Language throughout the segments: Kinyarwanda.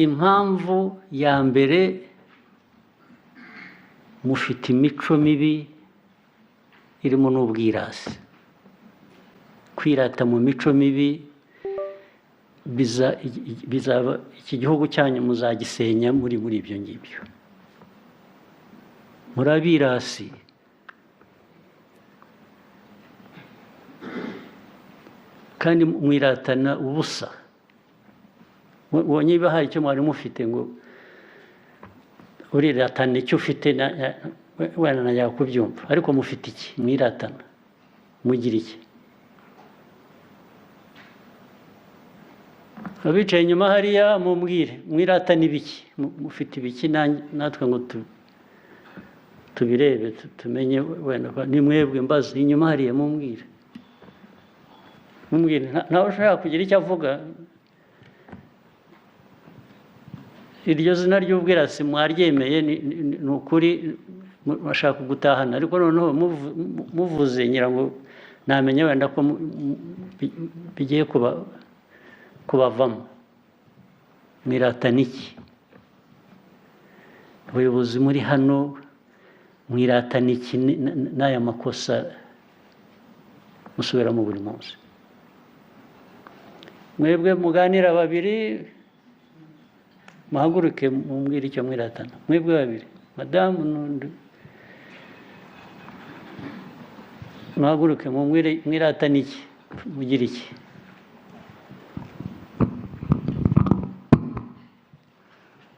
impamvu ya mbere mufite imico mibi irimo n'ubwirasi kwirata mu mico mibi bizaba iki gihugu cyanyu muzagisenya muri ibyo ngibyo murabirasi kandi mwiratana ubusa wonye bahaye icyo mwari mufite ngo uriratana icyo ufite wena najya kubyumva ariko mufite iki mwiratana mugira iki abicaye inyuma hariya mumbwire mwiratana ibiki mufite ibiki natwe ngo tubirebe tumenye wena ni mwebwe mbaza inyuma hariya mumbwire ntawe ushaka kugira icyo avuga iryo zina ry'ubwirasi mwaryemeye ni ukuri bashaka gutahana ariko noneho muvuze nyirango namenye wenda ko bigiye kubavamo mwiratana iki abayobozi muri hano mwiratana iki n'aya makosa musubiramo buri munsi mwebwe muganira babiri muhaguruke mumbwire icyo mwiratana mwebwe babiri madamu n'undi muhaguruke mwiratana iki mugira iki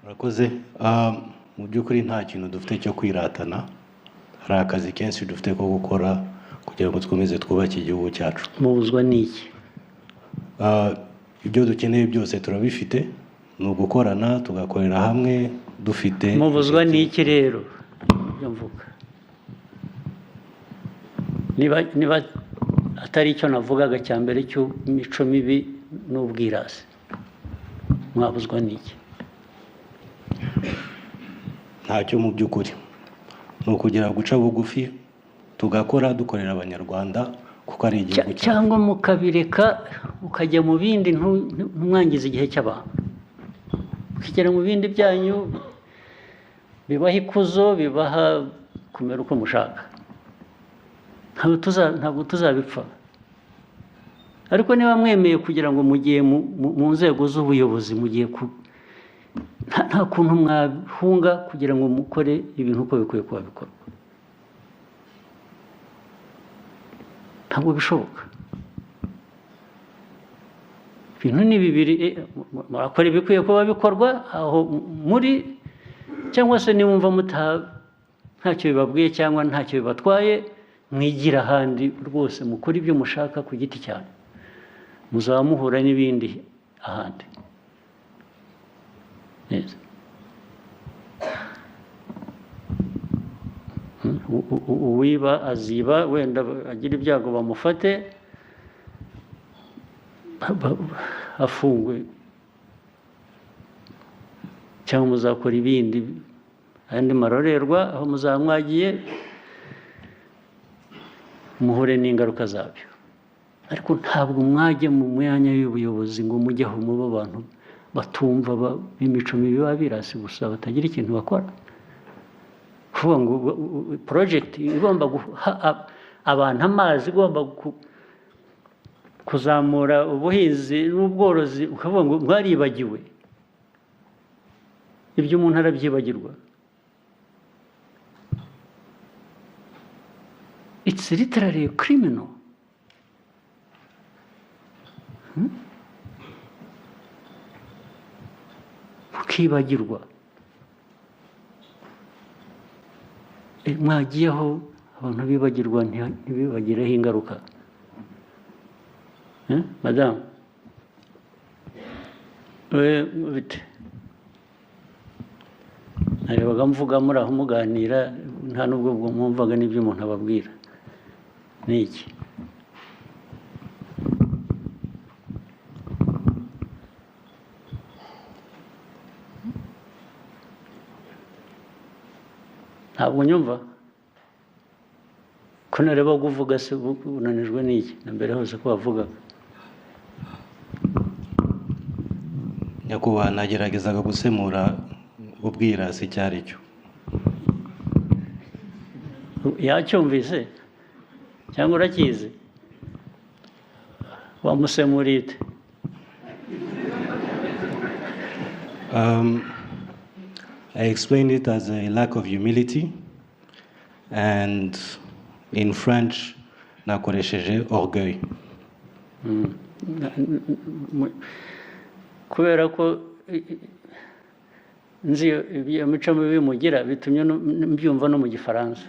murakoze mu by'ukuri nta kintu dufite cyo kwiratana hari akazi kenshi dufite ko gukora kugira ngo twkomeze twubake igihugu cyacu mubuzwa n'iki ibyo dukeneye byose turabifite ni ugukorana tugakorera hamwe dufite mubuzwa n'iki rero ibyo mvuga niba atari icyo navugaga cya mbere cy'imico mibi n'ubwirasi mwabuzwa n'iki ntacyo mu by'ukuri ni ukugira guca bugufi tugakora dukorera abanyarwanda kuko ari igihugu cyacu cyangwa mukabireka ukajya mu bindi ntumwangize igihe cy'abantu ukigera mu bindi byanyu bibaha ikuzo bibaha kumera uko mushaka ntabwo tuzabipfa ariko niba mwemeye kugira ngo mugiye mu nzego z'ubuyobozi mugiye nta kuntu mwahunga kugira ngo mukore ibintu uko bikwiye kuba bikorwa ntabwo bishoboka ibintu ni bibiri murakora ibikwiye kuba bikorwa aho muri cyangwa se niwumva ntacyo bibabwiye cyangwa ntacyo bibatwaye mwigira ahandi rwose mukora ibyo mushaka ku giti cyane muzaba muhura n'ibindi ahandi neza uwiba aziba wenda agira ibyago bamufate afungwe cyangwa muzakora ibindi andi marorerwa aho muzaba mwagiye muhure n'ingaruka zabyo ariko ntabwo mwajya mu myanya y'ubuyobozi ngo mujyeho muba abantu batumva b'imico mibi babirasi gusa batagira ikintu bakora kuvuga ngo porojegiti igomba guha abantu amazi igomba kuzamura ubuhinzi n'ubworozi ukavuga ngo mwaribagiwe ibyo umuntu arabyibagirwa it's literally criminal ukibagirwa mwagiyeho abantu bibagirwa ntibibagireho ingaruka madamu bite narebaga mvuga muri aho muganira nta n'ubwo mwumvaga n'ibyo umuntu ababwira ni iki ntabwo nyumva ko nareba kuvuga se unanijwe n'iki na mbere hose ko wavugaga nyakubahwa nageragezaga gusemura ubwirasi icyo ari cyo. yacyumvise cyangwa urakizi wamusemuriye ute? I explained it as a lack of humility, and in French nakoresheje orgueil. kubera ko nzi iyo mico mibi mugira bitumye mbyumva no mu gifaransa.